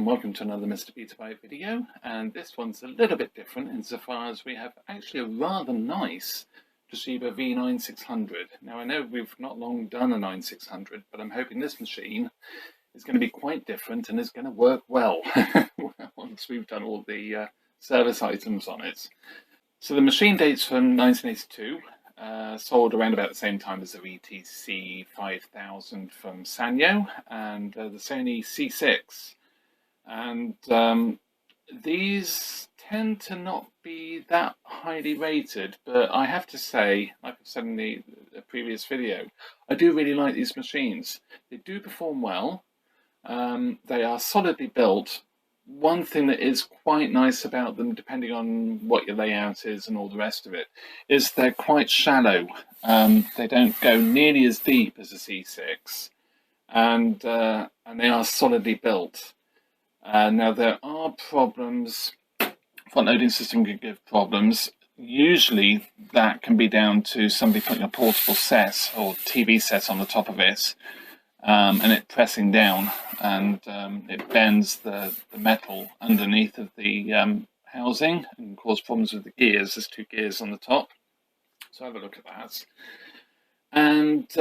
and welcome to another Mr. Betabyte video, and this one's a little bit different insofar as we have actually a rather nice Toshiba V9600. Now I know we've not long done a 9600, but I'm hoping this machine is going to be quite different and is going to work well once we've done all the service items on it. So the machine dates from 1982. Sold around about the same time as the VTC5000 from Sanyo and the Sony C6. And these tend to not be that highly rated, but I have to say, like I've said in the previous video, I do really like these machines. They do perform well. They are solidly built. One thing that is quite nice about them, depending on what your layout is and all the rest of it, is they're quite shallow. They don't go nearly as deep as a C6, and they are solidly built. Now there are problems. Front loading system can give problems. Usually that can be down to somebody putting a portable set or TV set on the top of it. And it pressing down, and it bends the metal underneath of the housing and cause problems with the gears. There's two gears on the top, so have a look at that. And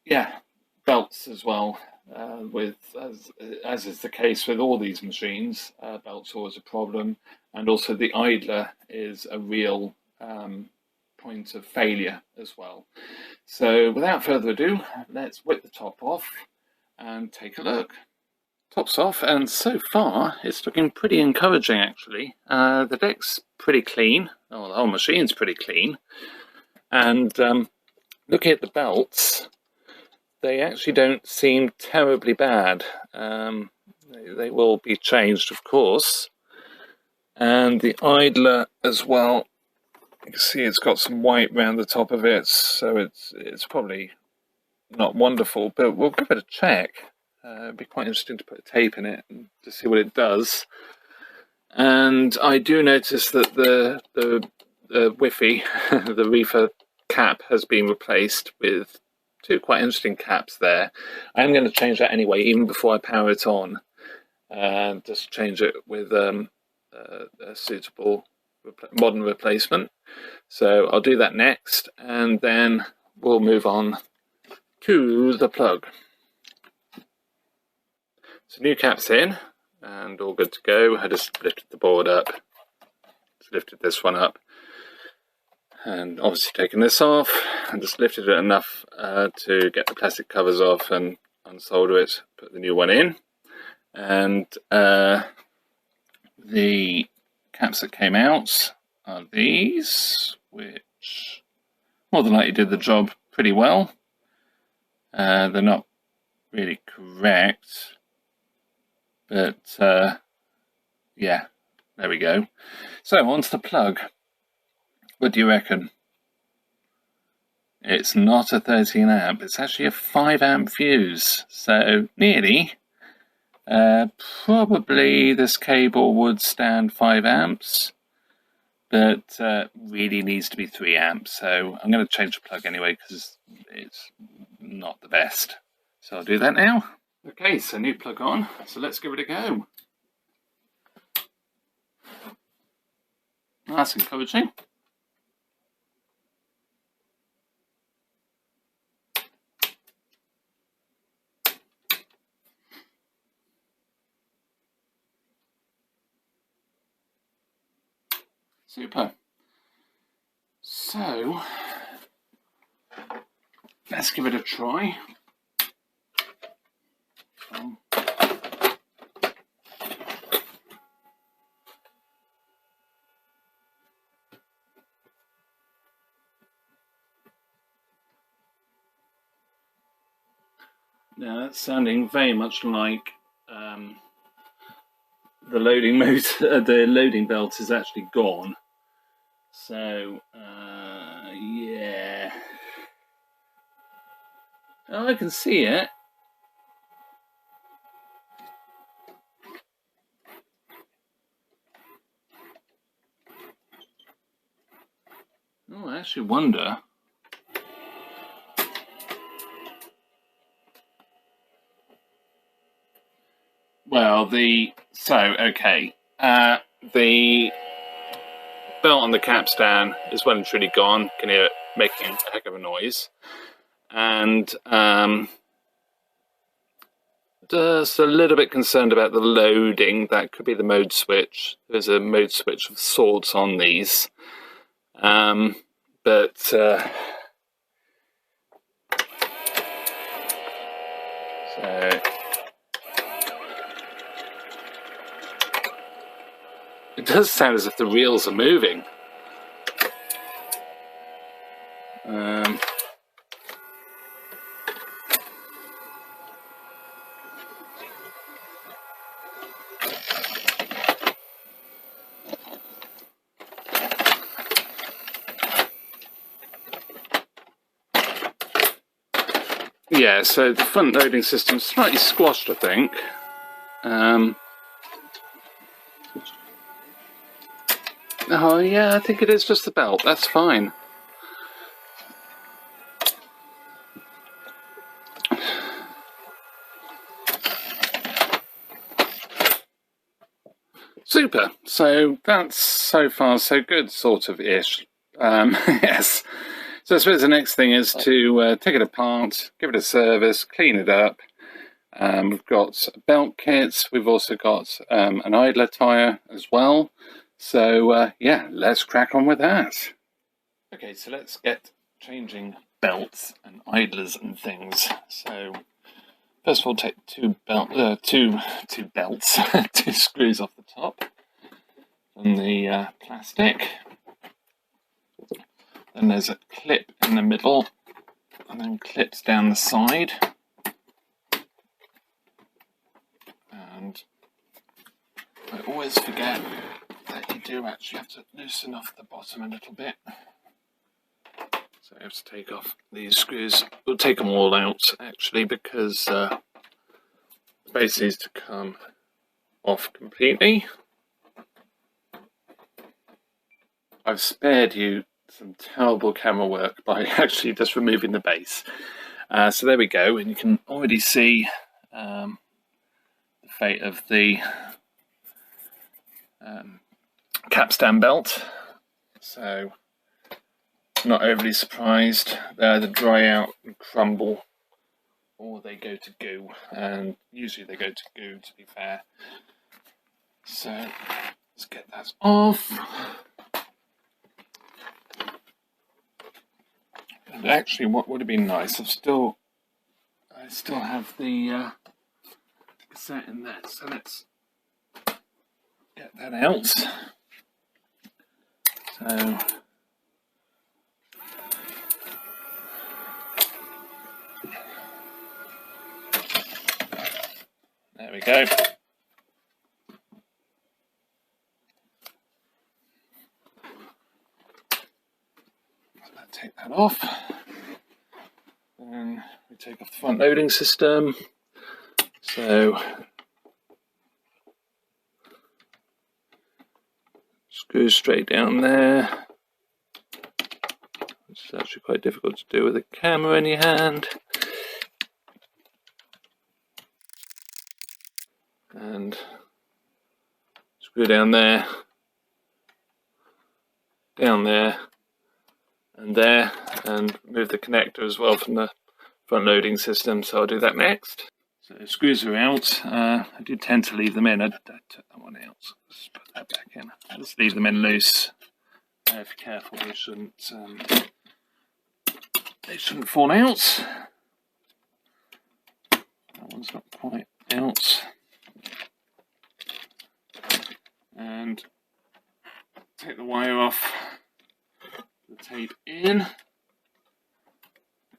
yeah, belts as well. With as is the case with all these machines, belts are always a problem, and also the idler is a real point of failure as well. So without further ado, let's whip the top off and take a look. Top's off, and so far it's looking pretty encouraging actually. The deck's pretty clean, the whole machine's pretty clean, and looking at the belts, they actually don't seem terribly bad. They will be changed, of course, and the idler as well. You can see it's got some white around the top of it, so it's probably not wonderful, but we'll give it a check. It'd be quite interesting to put a tape in it and to see what it does. And I do notice that the Wi-Fi, the RIFA cap, has been replaced with two quite interesting caps there. I am going to change that anyway, even before I power it on, and just change it with a suitable modern replacement. So I'll do that next, and then we'll move on to the plug. So new cap's in and all good to go. I just lifted the board up, just lifted this one up, and obviously taken this off and just lifted it enough to get the plastic covers off and unsolder it, put the new one in. And the caps that came out are these, which more than likely did the job pretty well. They're not really correct, but yeah, there we go. So onto the plug. What do you reckon? It's not a 13 amp, it's actually a 5 amp fuse, so nearly. Probably this cable would stand 5 amps, but really needs to be 3 amps, so I'm going to change the plug anyway because it's not the best. So I'll do that now. Okay, so new plug on, so let's give it a go. That's encouraging. Super. So let's give it a try. Now that's sounding very much like the loading motor. The loading belt is actually gone. So yeah. Oh, I can see it. Oh, I actually wonder. Well, the So, okay, the belt on the capstan is well and truly gone. Can hear it making a heck of a noise. And just a little bit concerned about the loading. That could be the mode switch. There's a mode switch of sorts on these. So it does sound as if the reels are moving. Yeah, so the front loading system is slightly squashed, I think. Oh yeah, I think it is just the belt. That's fine. Super. So that's so far so good, sort of ish. Yes. So I suppose the next thing is to take it apart, give it a service, clean it up. We've got belt kits. We've also got an idler tyre as well. So yeah, let's crack on with that. Okay, so let's get changing belts and idlers and things. So first of all, take two belts, two screws off the top from the plastic. Then there's a clip in the middle, and then clips down the side. And I always forget that you do actually have to loosen off the bottom a little bit. So I have to take off these screws. We'll take them all out actually, because the base needs to come off completely. I've spared you some terrible camera work by actually just removing the base. So there we go, and you can already see the fate of the capstan belt. So not overly surprised. They either dry out and crumble, or they go to goo, and usually they go to goo, to be fair. So let's get that off. And actually, what would have been nice, I still have the cassette in there, so let's get that out. So there we go. Take that off. Then we take off the front loading system. So screw straight down there. It's actually quite difficult to do with a camera in your hand. And screw down there, and there, and move the connector as well from the front loading system, so I'll do that next. So the screws are out. I do tend to leave them in. I took that one out. Let's put that back in. I'll just leave them in loose. If you're careful, they shouldn't fall out. That one's not quite out. And take the wire off. The tape in,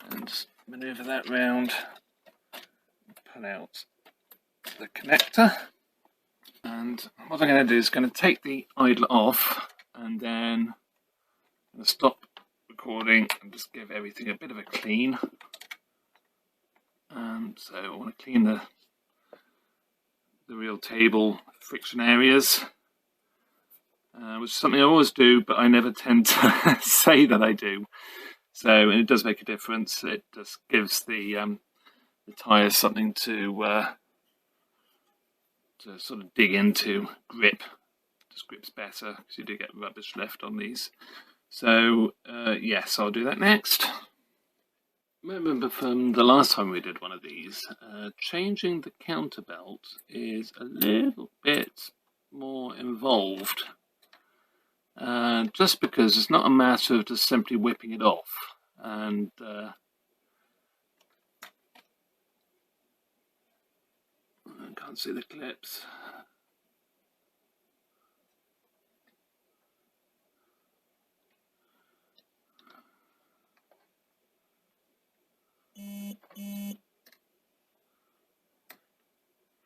and just manoeuvre that round, pull out the connector. And what I'm going to do is going to take the idler off, and then I'm going to stop recording and just give everything a bit of a clean. So I want to clean the real table friction areas. Which is something I always do, but I never tend to say that I do. So, and it does make a difference. It just gives the tyres something to to sort of dig into grip. Just grips better because you do get rubbish left on these. So yes, I'll do that next. Remember from the last time we did one of these, changing the counterbelt is a little bit more involved. Just because it's not a matter of just simply whipping it off. And I can't see the clips.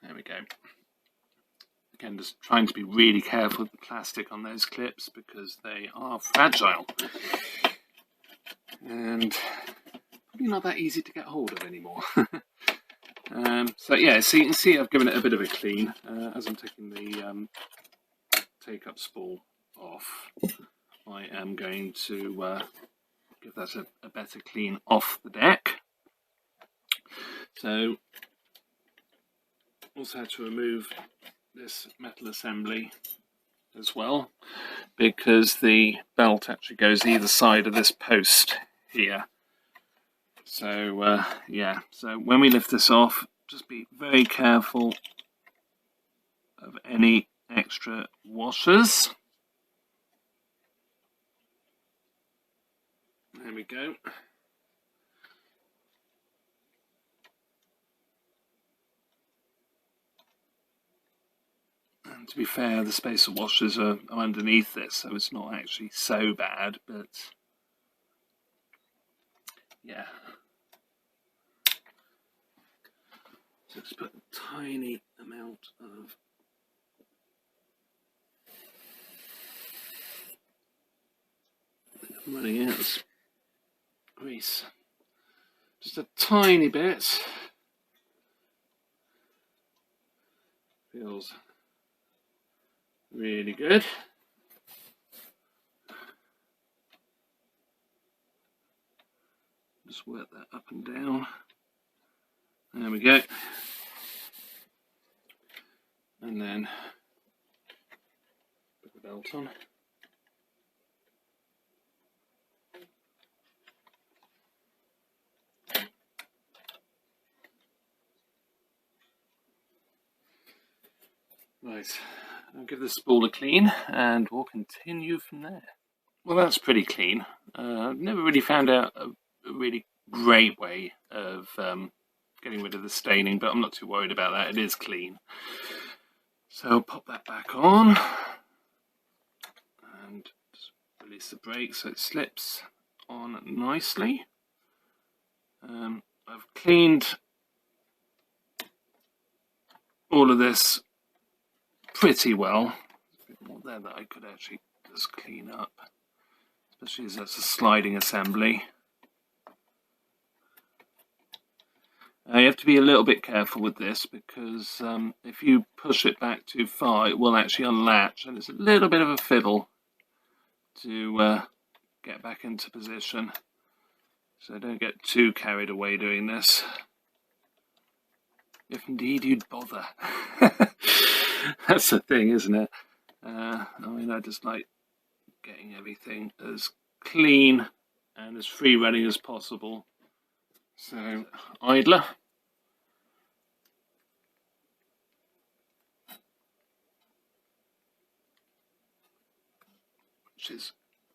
There we go. Again, just trying to be really careful with the plastic on those clips because they are fragile and probably not that easy to get hold of anymore. So yeah, so you can see I've given it a bit of a clean as I'm taking the take-up spool off. I am going to give that a better clean off the deck. So also had to remove this metal assembly as well because the belt actually goes either side of this post here. So yeah, so when we lift this off, just be very careful of any extra washers. There we go. And to be fair, the spacer washers are underneath this, so it's not actually so bad, but yeah. So just put a tiny amount of I'm running out of grease. Just a tiny bit. Feels really good. Just work that up and down. There we go. And then put the belt on. Right, I'll give the spool a clean and we'll continue from there. Well, that's pretty clean. I've never really found out a really great way of getting rid of the staining, but I'm not too worried about that. It is clean. So I'll pop that back on and just release the brake so it slips on nicely. I've cleaned all of this pretty well. There's a bit more there that I could actually just clean up, especially as that's a sliding assembly. You have to be a little bit careful with this because if you push it back too far, it will actually unlatch, and it's a little bit of a fiddle to get back into position. So don't get too carried away doing this, if indeed you'd bother. That's the thing, isn't it? I mean, I just like getting everything as clean and as free running as possible. So, idler. Which is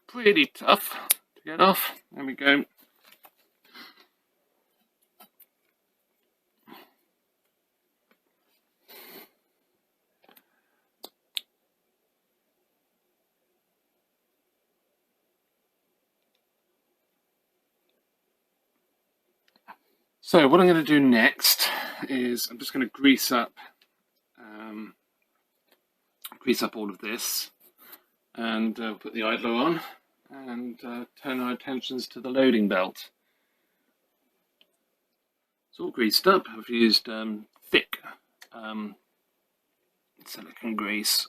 pretty tough to get off. There we go. So what I'm going to do next is I'm just going to grease up all of this, and put the idler on and turn our attentions to the loading belt. It's all greased up. I've used thick silicone grease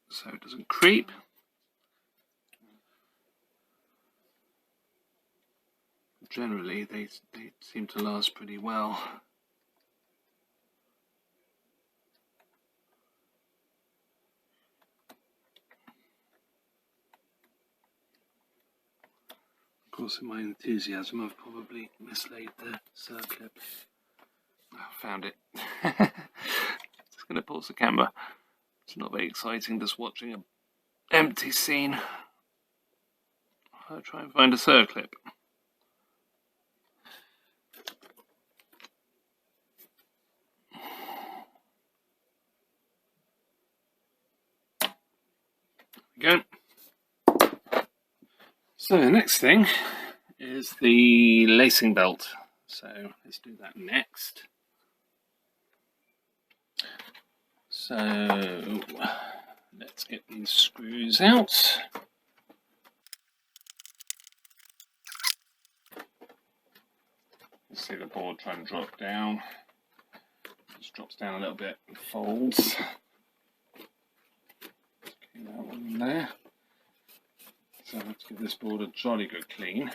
so it doesn't creep. Generally, they seem to last pretty well. course, in my enthusiasm, I've probably mislaid the circlip. Oh, found it. Just going to pause the camera. It's not very exciting just watching an empty scene. I'll try and find a circlip. There we go. So the next thing is the lacing belt. So let's do that next. So let's get these screws out. See the board try and drop down. Just drops down a little bit and folds. Get that one in there. So let's give this board a jolly good clean.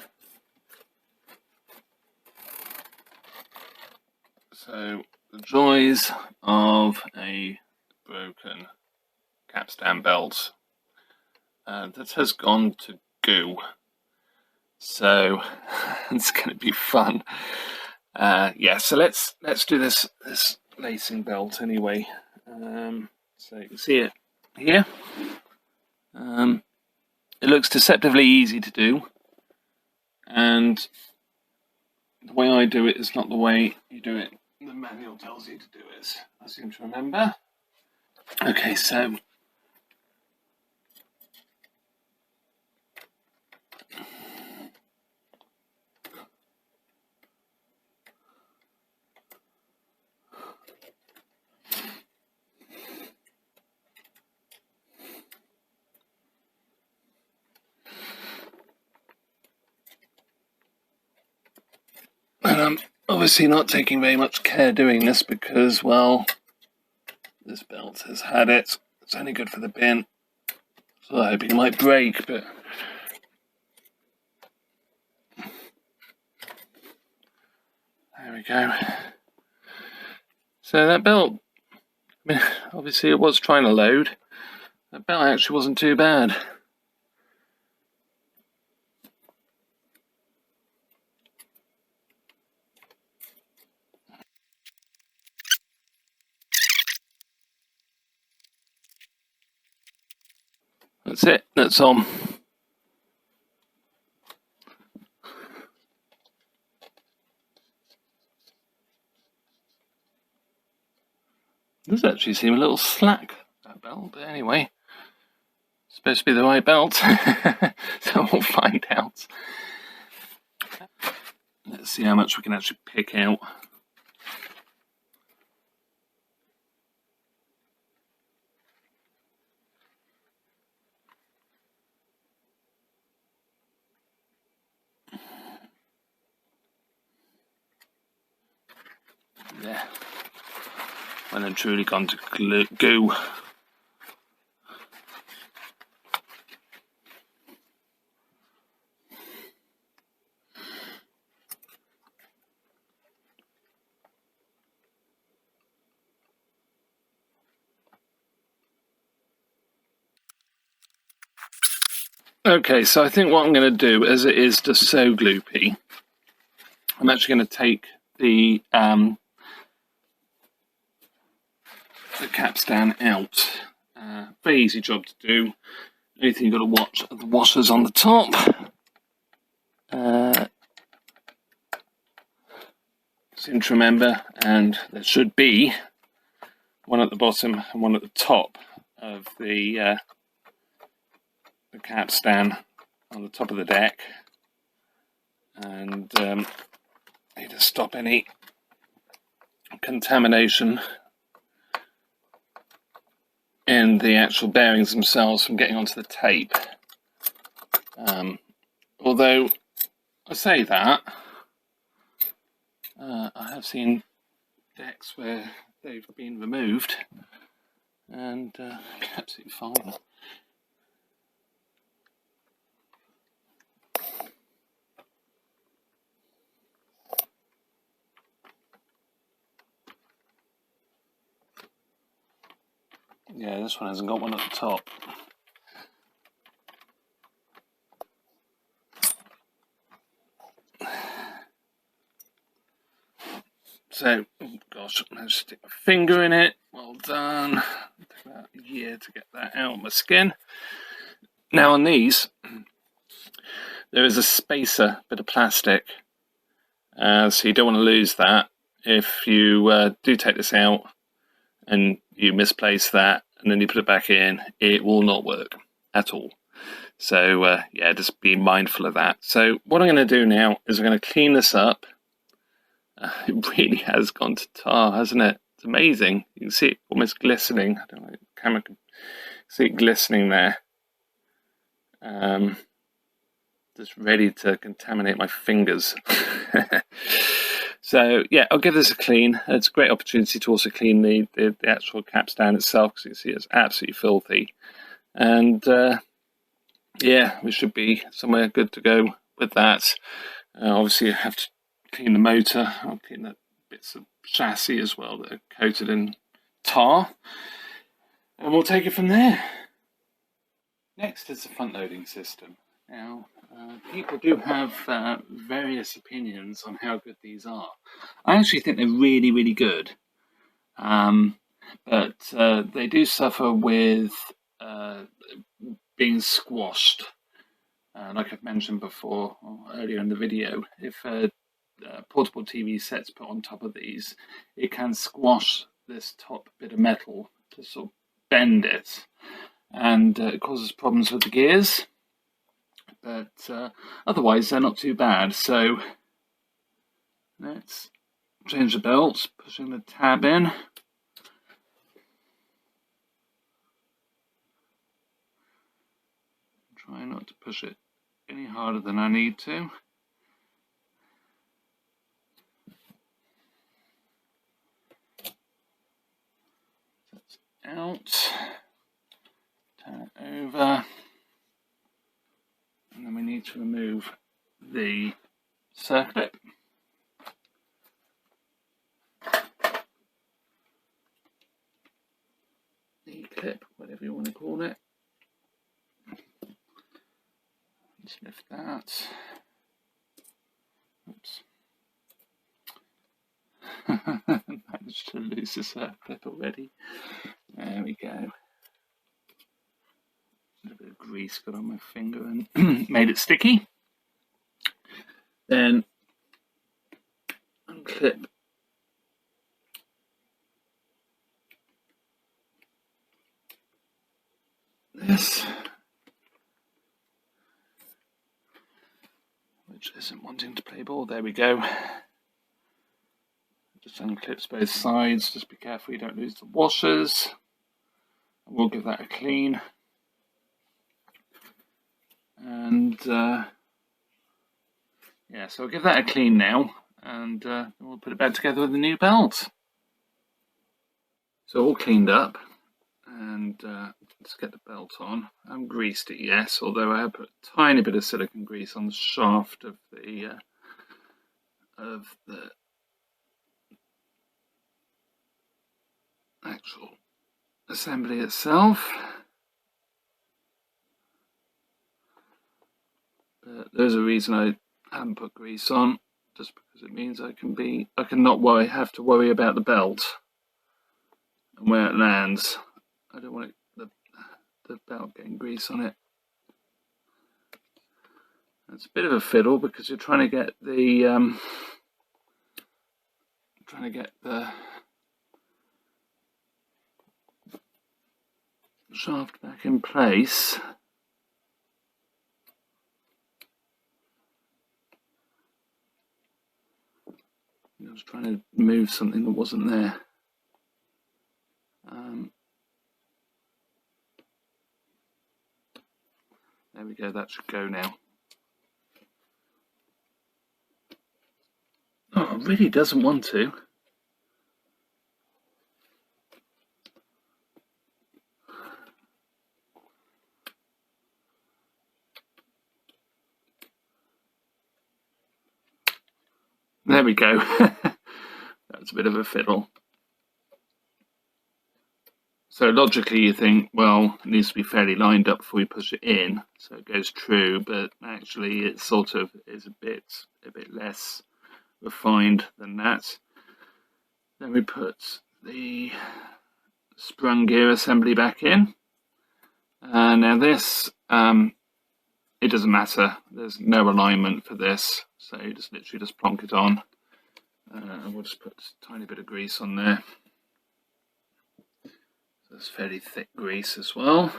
So the joys of a broken capstan belt that has gone to goo. So it's going to be fun. Yeah, so let's do this lacing belt anyway. So you can see it here. It looks deceptively easy to do, and the way I do it is not the way you do it. The manual tells you to do it, I seem to remember. Okay, so and I'm obviously not taking very much care doing this because, well, this belt has had it. It's only good for the bin. So I'm hoping it might break, but there we go. So that belt, I mean, obviously it was trying to load. That belt actually wasn't too bad. That's it, that's on. Does actually seem a little slack, that belt, but anyway, it's supposed to be the right belt, so we'll find out. Let's see how much we can actually pick out. Yeah, well and truly gone to goo. Okay, so I think what I'm going to do, as it is just so gloopy, I'm actually going to take the capstan out. Very easy job to do. Only thing you've got to watch are the washers on the top. Seem to remember, and there should be one at the bottom and one at the top of the capstan on the top of the deck, and need to stop any contamination in the actual bearings themselves from getting onto the tape. Although I say that, I have seen decks where they've been removed and absolutely fine. Yeah, this one hasn't got one at the top. So, oh gosh, I'm going to stick my finger in it. Well done. It took about a year to get that out of my skin. Now on these, there is a spacer, bit of plastic, so you don't want to lose that. If you do take this out and you misplace that and then you put it back in, it will not work at all. So yeah, just be mindful of that. So what I'm going to do now is I'm going to clean this up. It really has gone to tar, hasn't it? It's amazing. You can see it almost glistening. I don't know if the camera can see it glistening there. Just ready to contaminate my fingers. So yeah, I'll give this a clean. It's a great opportunity to also clean the actual capstan itself, because you can see it's absolutely filthy. And yeah, we should be somewhere good to go with that. Obviously, I have to clean the motor. I'll clean the bits of chassis as well that are coated in tar, and we'll take it from there. Next is the front loading system. Now, people do have various opinions on how good these are. I actually think they're really, really good, but they do suffer with being squashed. Like I've mentioned before, or earlier in the video, if a portable TV set's put on top of these, it can squash this top bit of metal to sort of bend it, and it causes problems with the gears. But otherwise they're not too bad. So let's change the belts, pushing the tab in. Try not to push it any harder than I need to. That's out. Turn it over. And then we need to remove the circlip. The clip, whatever you want to call it. Just lift that. Oops. Managed to lose the circlip already. There we go. A bit of grease got on my finger and made it sticky. Then unclip this, which isn't wanting to play ball. There we go. Just unclips both sides. Just be careful you don't lose the washers. We'll give that a clean. And yeah, so I'll give that a clean now, and we'll put it back together with a new belt. So all cleaned up, and let's get the belt on. I haven't greased it, yes, although I have put a tiny bit of silicone grease on the shaft of the actual assembly itself. But there's a reason I haven't put grease on, just because it means I can not have to worry about the belt and where it lands. I don't want the belt getting grease on it. It's a bit of a fiddle because you're trying to get the shaft back in place. I was trying to move something that wasn't there. There we go, that should go now. Oh, it really doesn't want to. There we go. That's a bit of a fiddle. So logically you think, well, it needs to be fairly lined up before we push it in, so it goes true, but actually it sort of is a bit less refined than that. Then we put the sprung gear assembly back in. Now this, it doesn't matter, there's no alignment for this, so you just literally just plonk it on, and we'll just put a tiny bit of grease on there. So it's fairly thick grease as well,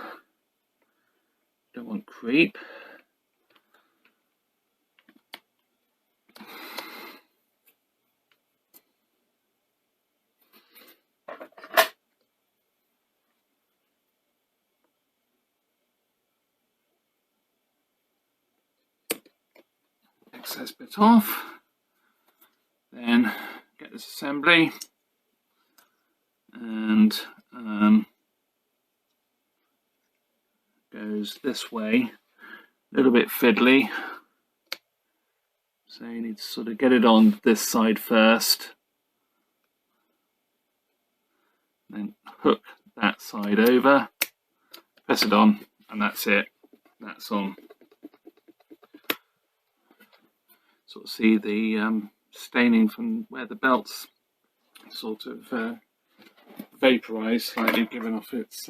don't want creep. Excess bit off, then get this assembly and goes this way, a little bit fiddly, so you need to sort of get it on this side first, then hook that side over, press it on, and that's it, that's on. Sort of see the staining from where the belt's sort of vaporized slightly, giving off its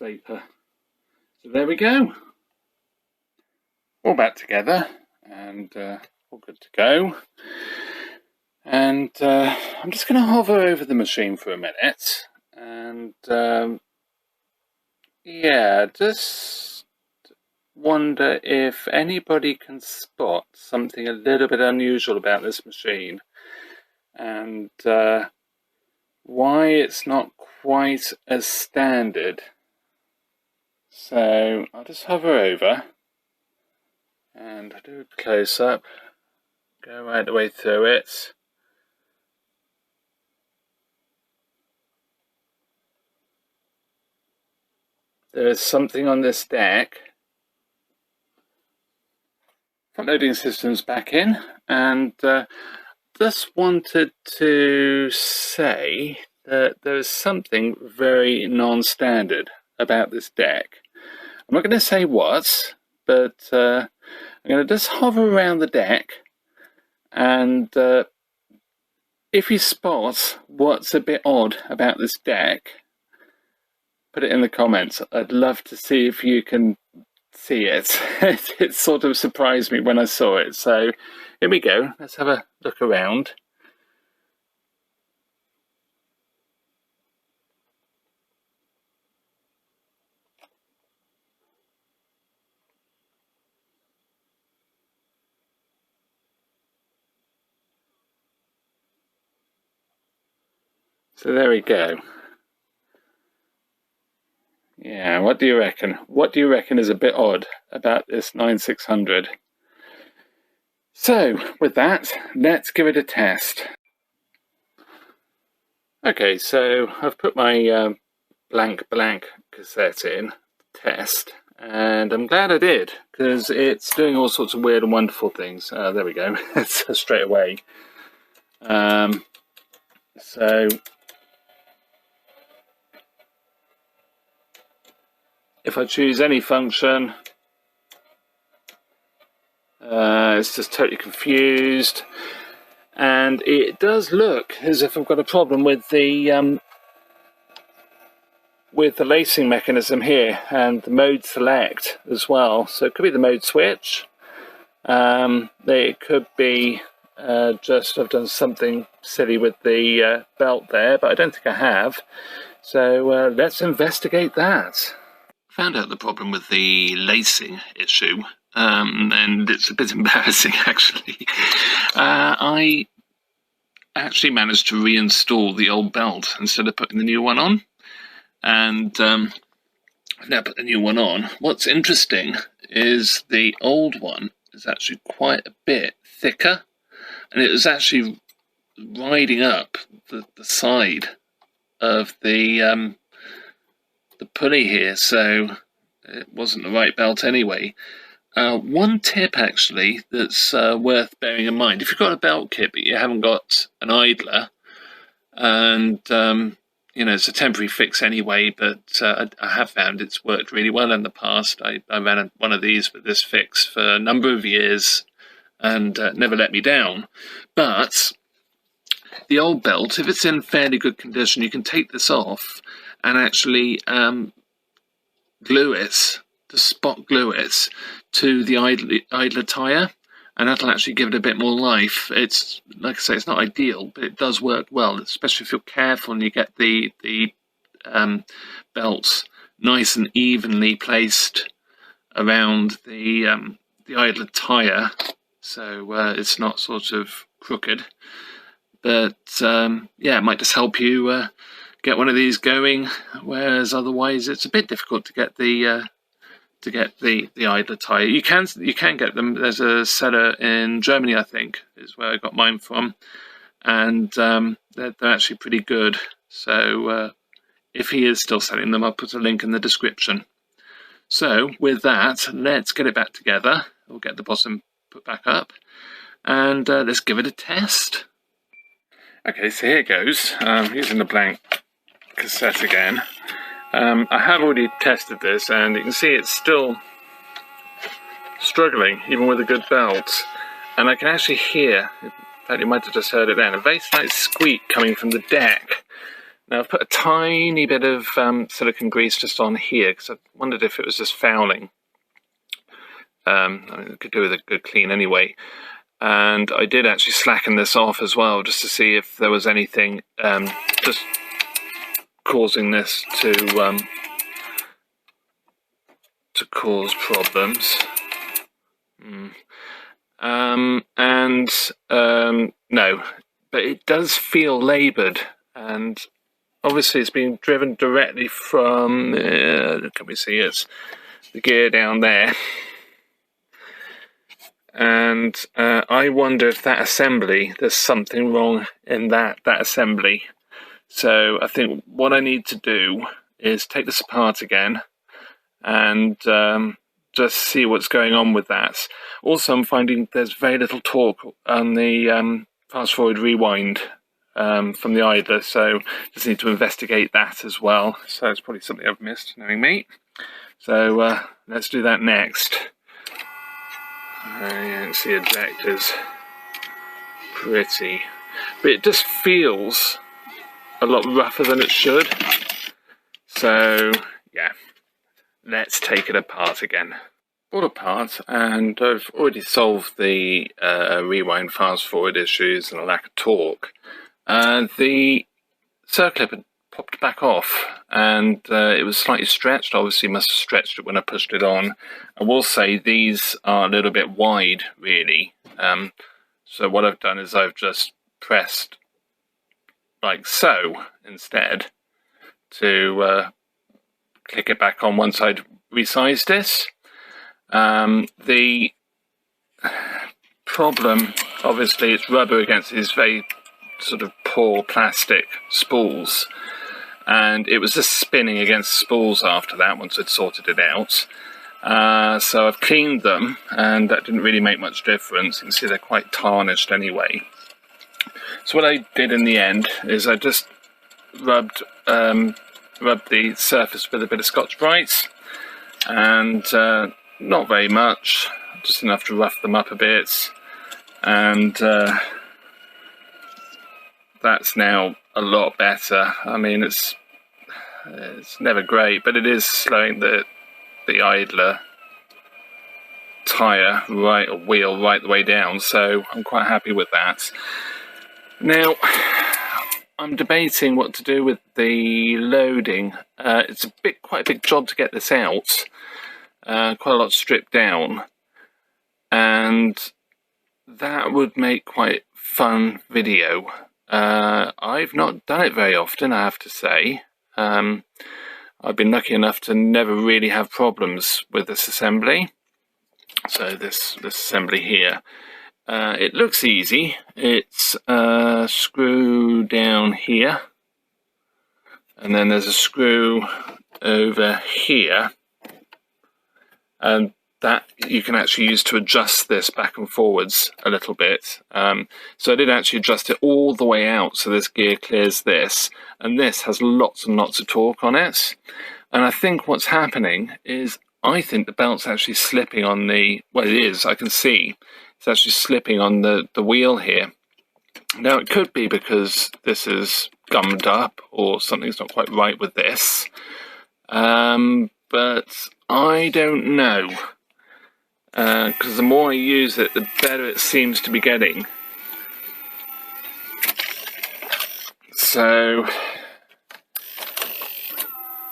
vapor. So there we go, all back together and all good to go. And I'm just going to hover over the machine for a minute and yeah, just wonder if anybody can spot something a little bit unusual about this machine and why it's not quite as standard. So I'll just hover over and do a close up, go right the way through it. There is something on this deck. Front loading system's back in, and just wanted to say that there is something very non-standard about this deck. I'm not going to say what, but I'm going to just hover around the deck, and if you spot what's a bit odd about this deck, put it in the comments. I'd love to see if you can see it. It sort of surprised me when I saw it. So here we go. Let's have a look around. So there we go. Yeah, what do you reckon? What do you reckon is a bit odd about this 9600? So, with that, let's give it a test. Okay, so I've put my blank cassette in, test, and I'm glad I did, because it's doing all sorts of weird and wonderful things. There we go, it's straight away. So, if I choose any function, it's just totally confused, and it does look as if I've got a problem with the lacing mechanism here and the mode select as well. So it could be the mode switch. It could be just I've done something silly with the belt there, but I don't think I have. So let's investigate that. Found out the problem with the lacing issue, and it's a bit embarrassing actually. I actually managed to reinstall the old belt instead of putting the new one on, and I've now put the new one on. What's interesting is the old one is actually quite a bit thicker, and it was actually riding up the side of the pulley here, so it wasn't the right belt anyway. One tip actually that's worth bearing in mind: if you've got a belt kit but you haven't got an idler, and you know, it's a temporary fix anyway, but I have found it's worked really well in the past. I ran one of these with this fix for a number of years and never let me down. But the old belt, if it's in fairly good condition, you can take this off and actually glue it, to spot glue it to the idler tyre, and that'll actually give it a bit more life. It's, like I say, it's not ideal, but it does work well, especially if you're careful and you get the belts nice and evenly placed around the idler tyre, so it's not sort of crooked. But yeah, it might just help you get one of these going, whereas otherwise it's a bit difficult to get the idler tyre. You can get them. There's a seller in Germany, I think, is where I got mine from, and they're actually pretty good. So if he is still selling them, I'll put a link in the description. So with that, let's get it back together. We'll get the bottom put back up, and let's give it a test. Okay, so here goes. Using the blank cassette again. I have already tested this, and you can see it's still struggling, even with a good belt. And I can actually hear, in fact you might have just heard it then, a very slight squeak coming from the deck. Now I've put a tiny bit of silicone grease just on here, because I wondered if it was just fouling. I mean, it could do with a good clean anyway. And I did actually slacken this off as well, just to see if there was anything just causing this to cause problems. No, but it does feel laboured, and obviously it's being driven directly from, can we see it, the gear down there. And I wonder if that assembly, there's something wrong in that assembly. So I think what I need to do is take this apart again and just see what's going on with that. Also, I'm finding there's very little torque on the fast forward rewind from the idler, so just need to investigate that as well. So it's probably something I've missed, knowing me. So let's do that next. You can see ejectors, pretty, but it just feels a lot rougher than it should. So yeah, let's take it apart again. All apart, and I've already solved the rewind fast forward issues and a lack of torque. The circlip had popped back off, and it was slightly stretched. Obviously must have stretched it when I pushed it on. I will say these are a little bit wide, really. So what I've done is I've just pressed like so instead to click it back on once I'd resized this. The problem, obviously, it's rubber against these very sort of poor plastic spools, and it was just spinning against spools after that once I'd sorted it out. So I've cleaned them, and that didn't really make much difference. You can see they're quite tarnished anyway. So what I did in the end is I just rubbed the surface with a bit of Scotch-Brite, and not very much, just enough to rough them up a bit, and that's now a lot better. I mean, it's never great, but it is slowing the idler tyre wheel right the way down, so I'm quite happy with that. Now I'm debating what to do with the loading. It's quite a big job to get this out, quite a lot stripped down, and that would make quite fun video. I've not done it very often, I have to say. I've been lucky enough to never really have problems with this assembly. So this assembly here, it looks easy. It's a screw down here, and then there's a screw over here, and that you can actually use to adjust this back and forwards a little bit. So I did actually adjust it all the way out so this gear clears this, and this has lots and lots of torque on it. And I think what's happening is, I think the belt's actually slipping on the, well, it is, I can see it's actually slipping on the wheel here. Now it could be because this is gummed up or something's not quite right with this, but I don't know, because the more I use it, the better it seems to be getting. So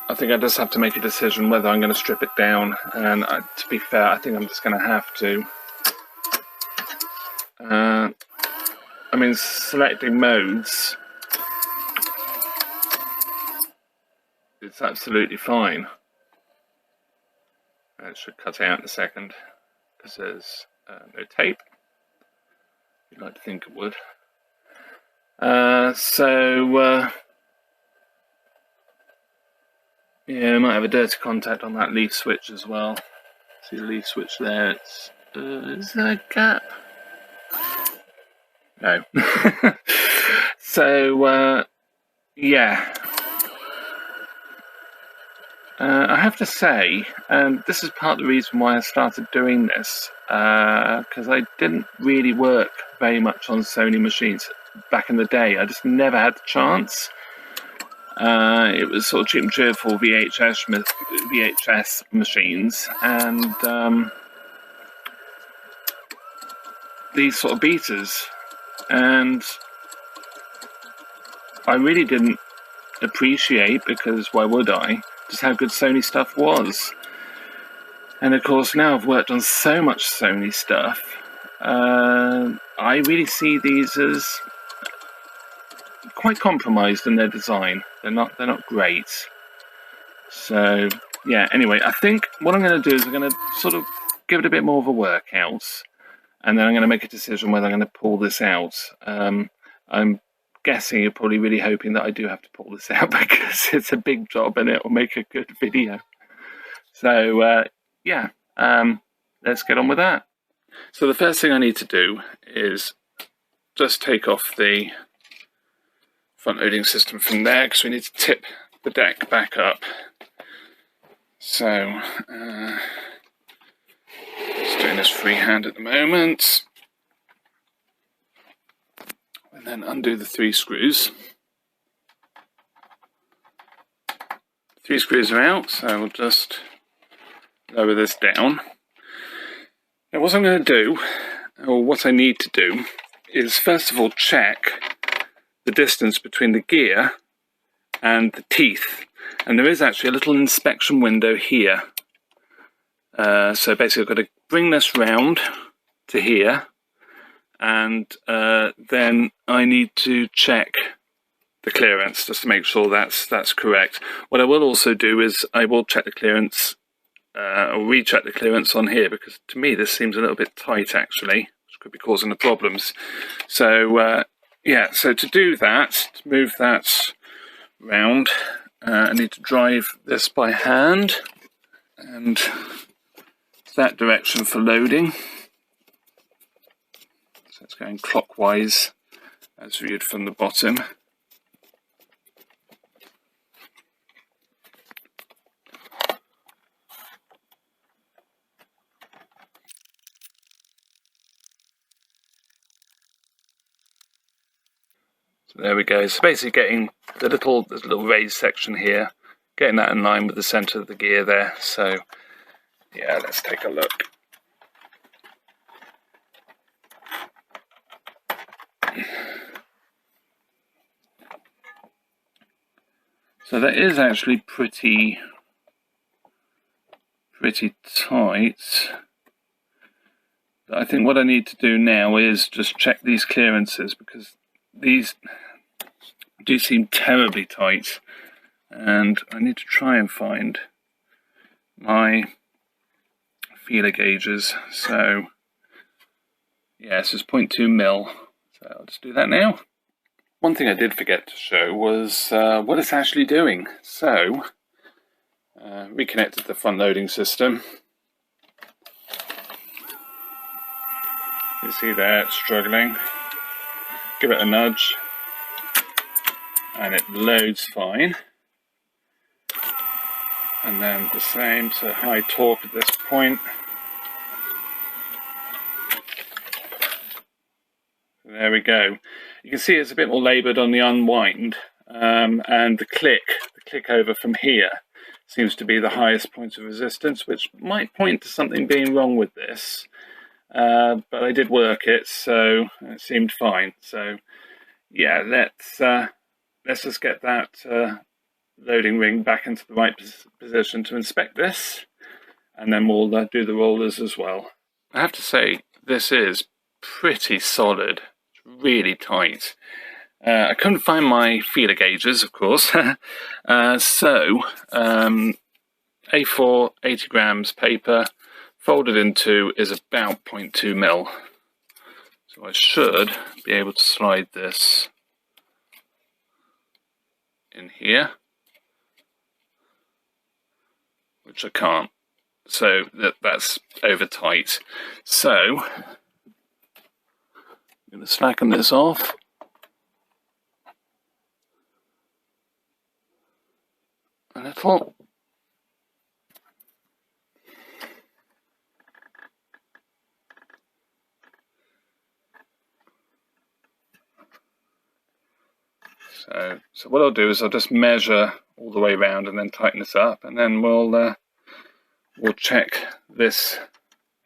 I think I just have to make a decision whether I'm going to strip it down, and to be fair, I think I'm just going to have to. I mean, selecting modes, it's absolutely fine. It should cut out in a second because there's no tape. You'd like to think it would. Yeah, I might have a dirty contact on that leaf switch as well. See the leaf switch there? It's is there a gap? No. So yeah. I have to say, this is part of the reason why I started doing this, because I didn't really work very much on Sony machines back in the day. I just never had the chance. It was sort of cheap and cheerful VHS machines, and these sort of beaters, and I really didn't appreciate, because why would I, just how good Sony stuff was. And of course now I've worked on so much Sony stuff, I really see these as quite compromised in their design. They're not great. So yeah, anyway, I think what I'm going to do is I'm going to sort of give it a bit more of a workout, and then I'm going to make a decision whether I'm going to pull this out. I'm guessing you're probably really hoping that I do have to pull this out because it's a big job and it will make a good video. So yeah, let's get on with that. So the first thing I need to do is just take off the front loading system from there, because we need to tip the deck back up. So just doing this freehand at the moment. And then undo the 3 screws. 3 screws are out, so we'll just lower this down. Now what I'm going to do, or what I need to do, is first of all check the distance between the gear and the teeth. And there is actually a little inspection window here. So basically I've got to bring this round to here, and then I need to check the clearance just to make sure that's correct. What I will also do is I will check the clearance, or recheck the clearance on here, because to me this seems a little bit tight actually, which could be causing the problems. So yeah, so to do that, to move that round, I need to drive this by hand, and that direction for loading. So it's going clockwise as viewed from the bottom. So there we go. So basically getting the there's a little raised section here, getting that in line with the centre of the gear there. So yeah, let's take a look. So that is actually pretty tight. But I think what I need to do now is just check these clearances, because these do seem terribly tight, and I need to try and find my feeler gauges. So yeah, this is 0.2 mil, so I'll just do that now. One thing I did forget to show was what it's actually doing. So reconnected the front loading system, see there it's struggling. Give it a nudge and it loads fine. And then the same, so high torque at this point. There we go. You can see it's a bit more laboured on the unwind, and the click over from here seems to be the highest point of resistance, which might point to something being wrong with this. But I did work it, so it seemed fine. So yeah, let's just get that loading ring back into the right position to inspect this, and then we'll do the rollers as well. I have to say, this is pretty solid. It's really tight. I couldn't find my feeler gauges, of course. So A4 80 grams paper folded in two is about 0.2 mil. So I should be able to slide this in here, which I can't. So that's over tight. So I'm going to slacken this off. A little. So what I'll do is I'll just measure all the way around and then tighten this up, and then we'll check this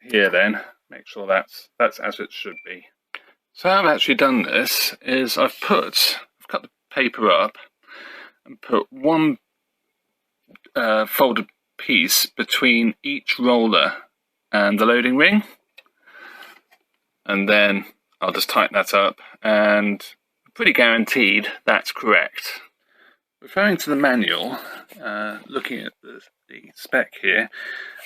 here then, make sure that's as it should be. So how I've actually done this is I've cut the paper up and put one folded piece between each roller and the loading ring, and then I'll just tighten that up, and I'm pretty guaranteed that's correct. Referring to the manual, looking at the spec here,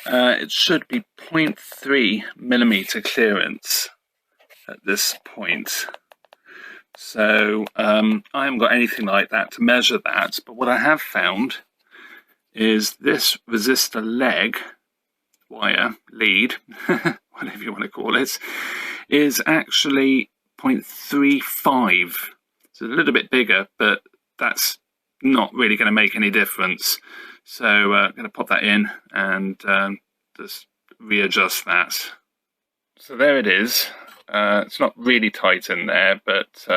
it should be 0.3 millimeter clearance at this point. So I haven't got anything like that to measure that, but what I have found is this resistor leg, wire, lead, whatever you want to call it, is actually 0.35. So a little bit bigger, but that's not really going to make any difference. So I'm going to pop that in and just readjust that. So there it is. It's not really tight in there, but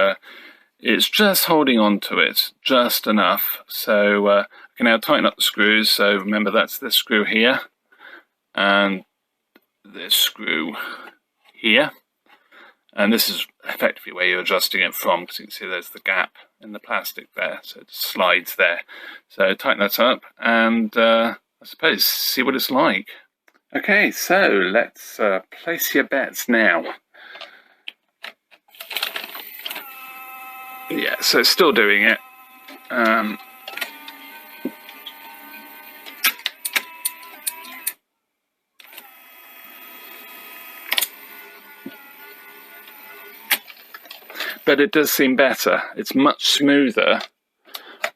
it's just holding on to it just enough. So I can now tighten up the screws. So remember, that's this screw here and this screw here. And this is effectively where you're adjusting it from, because you can see there's the gap in the plastic there, so it slides there. So tighten that up and I suppose see what it's like. Okay, so let's place your bets now. Yeah, so it's still doing it. But it does seem better. It's much smoother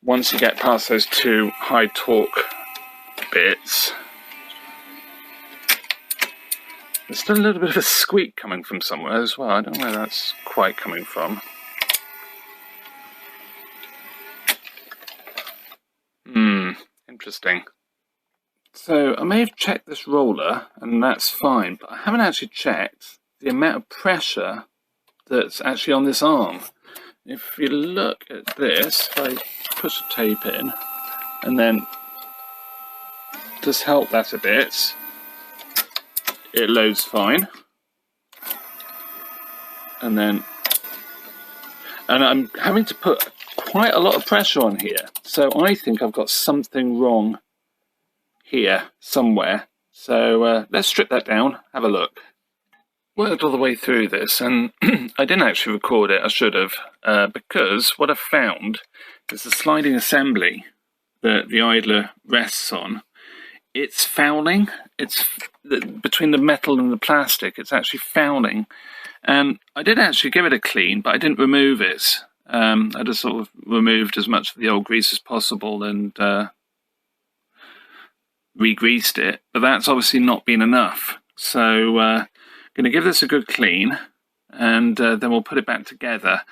once you get past those two high torque bits. There's still a little bit of a squeak coming from somewhere as well. I don't know where that's quite coming from. Interesting. So I may have checked this roller and that's fine, but I haven't actually checked the amount of pressure that's actually on this arm. If you look at this, if I push the tape in and then just help that a bit, it loads fine. And I'm having to put quite a lot of pressure on here, so I think I've got something wrong here somewhere. So let's strip that down, have a look. Worked all the way through this, and I didn't actually record it. I should have, because what I've found is the sliding assembly that the idler rests on, it's fouling. It's between the metal and the plastic, it's actually fouling. And I did actually give it a clean, but I didn't remove it. I just sort of removed as much of the old grease as possible and re-greased it, but that's obviously not been enough. So I'm going to give this a good clean, and then we'll put it back together.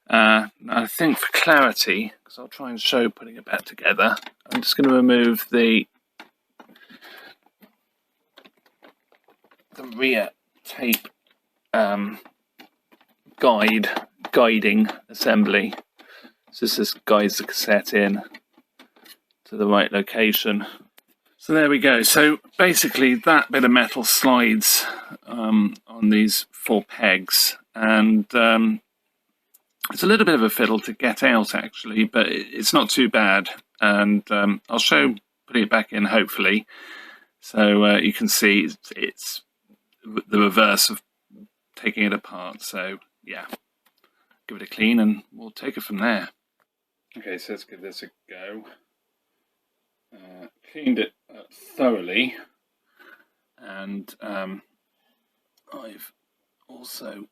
I think for clarity, because I'll try and show putting it back together, I'm just going to remove the rear tape guiding assembly. So this just guides the cassette in to the right location. So there we go. So basically that bit of metal slides on these 4 pegs, and it's a little bit of a fiddle to get out actually, but it's not too bad, and I'll show putting it back in hopefully, so you can see it's the reverse of taking it apart. So yeah, give it a clean and we'll take it from there. Okay, so let's give this a go. Cleaned it up thoroughly, and I've also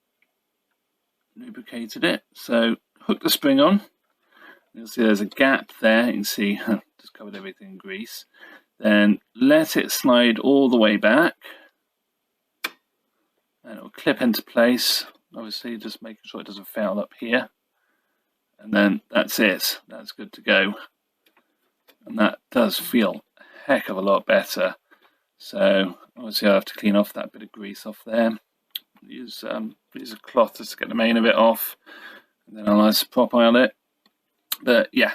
lubricated it. So hook the spring on. You'll see there's a gap there. You can see just covered everything in grease. Then let it slide all the way back, and it'll clip into place. Obviously, just making sure it doesn't foul up here. And then that's it. That's good to go. And that does feel a heck of a lot better. So obviously I have to clean off that bit of grease off there. Use a cloth just to get the main of it off, and then I'll nice prop oil it. But yeah,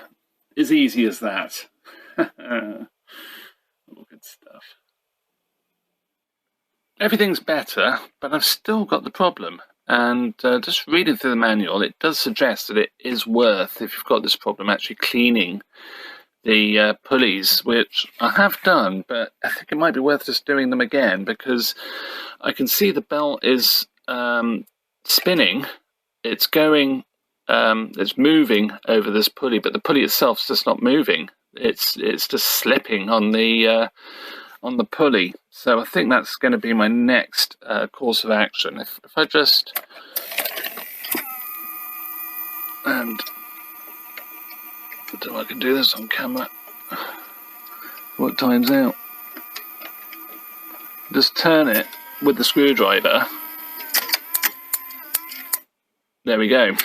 as easy as that. All good stuff. Everything's better, but I've still got the problem. And just reading through the manual, it does suggest that it is worth, if you've got this problem, actually cleaning the pulleys, which I have done, but I think it might be worth just doing them again, because I can see the belt is spinning. It's going, it's moving over this pulley, but the pulley itself is just not moving. It's just slipping on the pulley. So I think that's going to be my next course of action. If I just and I don't know if I can do this on camera. What time's out? Just turn it with the screwdriver. There we go.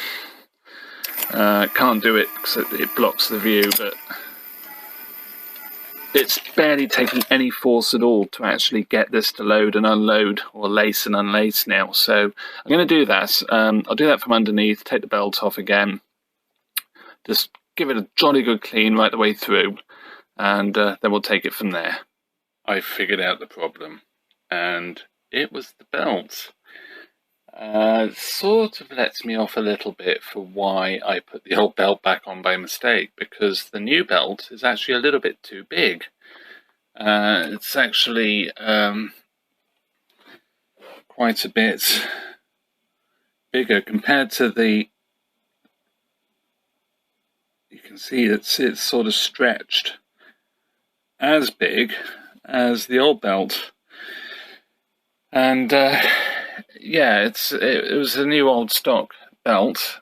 Can't do it because it blocks the view, but it's barely taking any force at all to actually get this to load and unload, or lace and unlace now. So I'm going to do that. I'll do that from underneath, take the belt off again, just give it a jolly good clean right the way through, and then we'll take it from there. I figured out the problem, and it was the belt. Sort of lets me off a little bit for why I put the old belt back on by mistake, because the new belt is actually a little bit too big. It's actually quite a bit bigger compared to the, you can see it's sort of stretched as big as the old belt. And yeah, it was a new old stock belt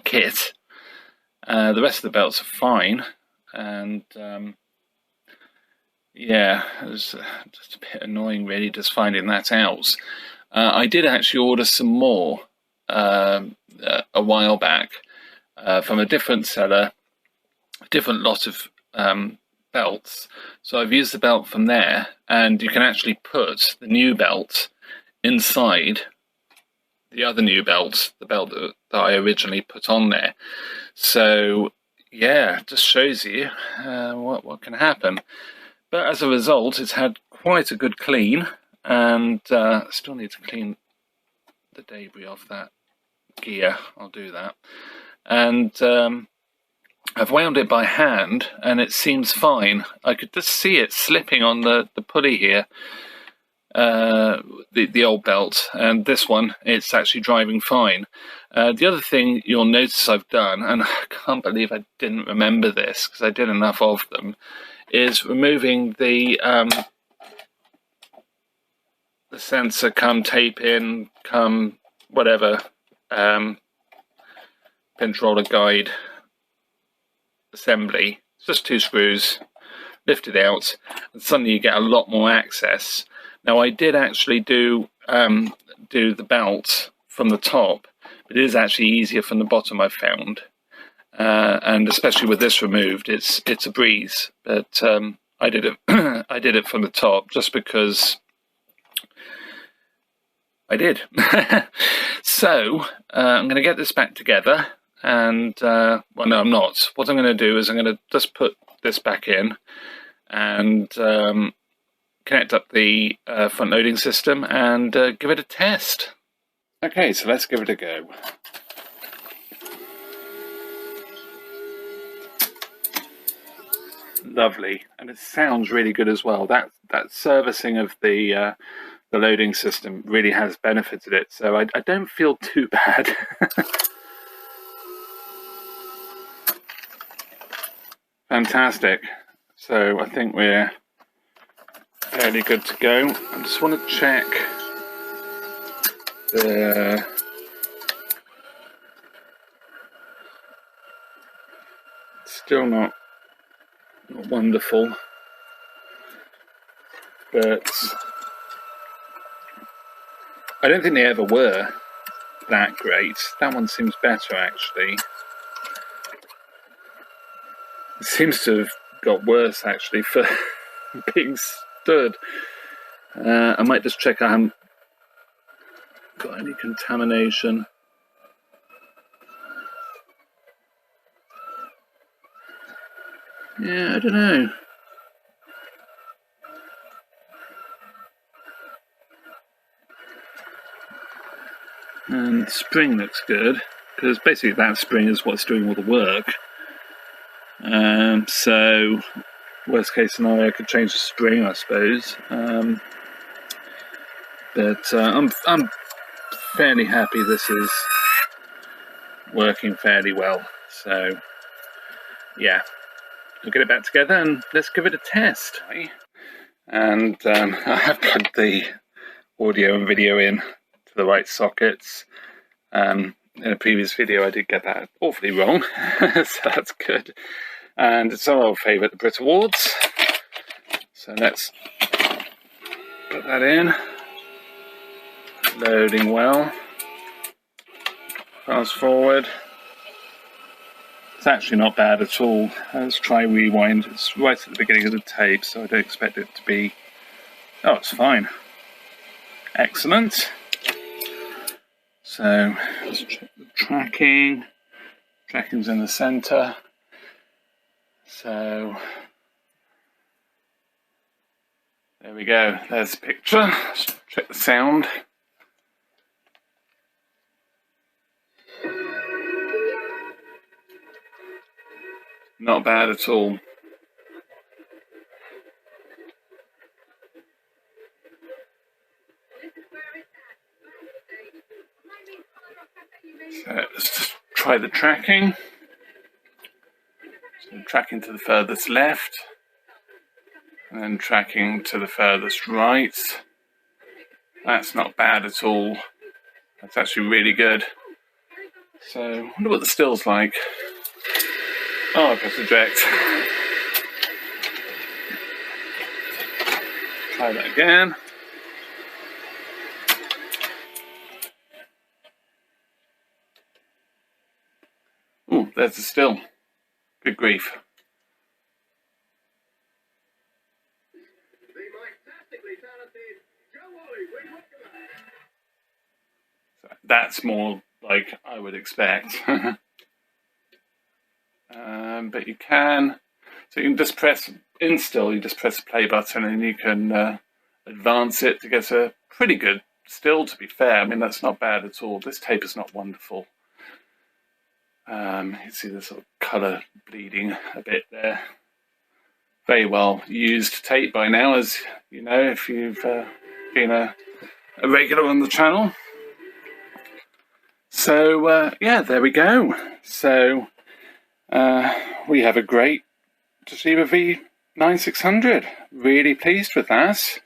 kit. The rest of the belts are fine, and yeah, it was just a bit annoying really, just finding that out. I did actually order some more a while back from a different seller, a different lot of belts. So I've used the belt from there, and you can actually put the new belt inside the other new belt, the belt that I originally put on there. So yeah, just shows you what can happen. But as a result, it's had quite a good clean, and still need to clean the debris off that gear. I'll do that. And I've wound it by hand, and it seems fine. I could just see it slipping on the pulley here, the old belt, and this one, it's actually driving fine. The other thing you'll notice I've done, and I can't believe I didn't remember this because I did enough of them, is removing the sensor cum tape in, cum whatever, pinch roller guide assembly. It's just 2 screws, lift it out, and suddenly you get a lot more access. Now I did actually do the belt from the top, but it is actually easier from the bottom, I've found. And especially with this removed, it's a breeze. But I did it I did it from the top just because I did. So I'm going to get this back together, and well, no, I'm not. What I'm going to do is I'm going to just put this back in and connect up the front loading system and give it a test. Okay, so let's give it a go. Lovely, and it sounds really good as well. That servicing of the loading system really has benefited it, so I don't feel too bad. Fantastic. So I think we're fairly good to go. I just want to check the still not wonderful, but I don't think they ever were that great. That one seems better, actually. It seems to have got worse, actually, for being stood. I might just check I haven't got any contamination. Yeah, I don't know. And the spring looks good, because basically that spring is what's doing all the work. So, worst case scenario, I could change the spring, I suppose. But I'm fairly happy this is working fairly well. So, yeah, we'll get it back together and let's give it a test. And I have plugged the audio and video in to the right sockets. In a previous video I did get that awfully wrong, so that's good. And it's our old favourite, the Brit Awards. So let's put that in. Loading well. Fast forward. It's actually not bad at all. Let's try rewind. It's right at the beginning of the tape, so I don't expect it to be... Oh, it's fine. Excellent. So let's check the tracking. Tracking's in the center. So there we go. There's the picture. Let's check the sound. Not bad at all. So let's just try the tracking. So tracking to the furthest left, and then tracking to the furthest right. That's not bad at all. That's actually really good. So I wonder what the still's like. Oh, I pressed eject. Try that again. Ooh, there's the still. Good grief. So that's more like I would expect. But you can, so you can just press in still, you just press the play button and you can advance it to get a pretty good still, to be fair. I mean, that's not bad at all. This tape is not wonderful. You can see the sort of colour bleeding a bit there. Very well used tape by now, as you know, if you've been a regular on the channel. So yeah, there we go. So we have a great Toshiba V9600. Really pleased with that.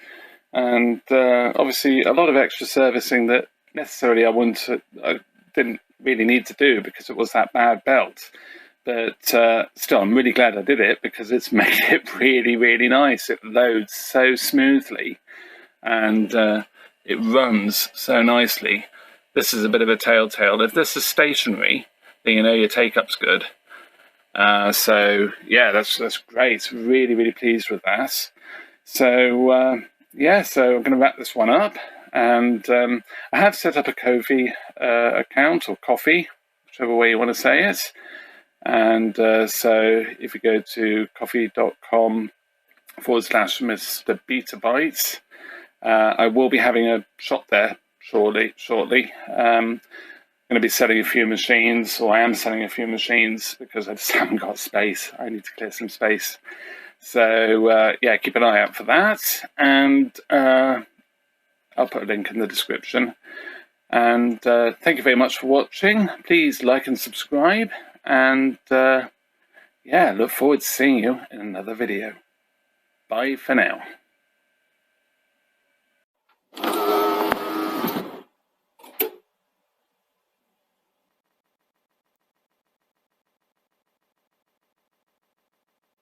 And obviously a lot of extra servicing that necessarily I didn't really need to do because it was that bad belt. But still, I'm really glad I did it because it's made it really, really nice. It loads so smoothly and it runs so nicely. this is a bit of a telltale. If this is stationary, then you know your take-up's good. So yeah, that's great. Really pleased with that. So yeah, so I'm going to wrap this one up, and I have set up a Ko-fi account, or Ko-fi, whichever way you want to say it. And so if you go to coffee.com/Mr. Betabytes, I will be having a shop there shortly. I'm going to be selling a few machines, or I am selling a few machines, because I just haven't got space. I need to clear some space. So yeah, keep an eye out for that, and I'll put a link in the description. And thank you very much for watching. Please like and subscribe, and yeah, look forward to seeing you in another video. Bye for now.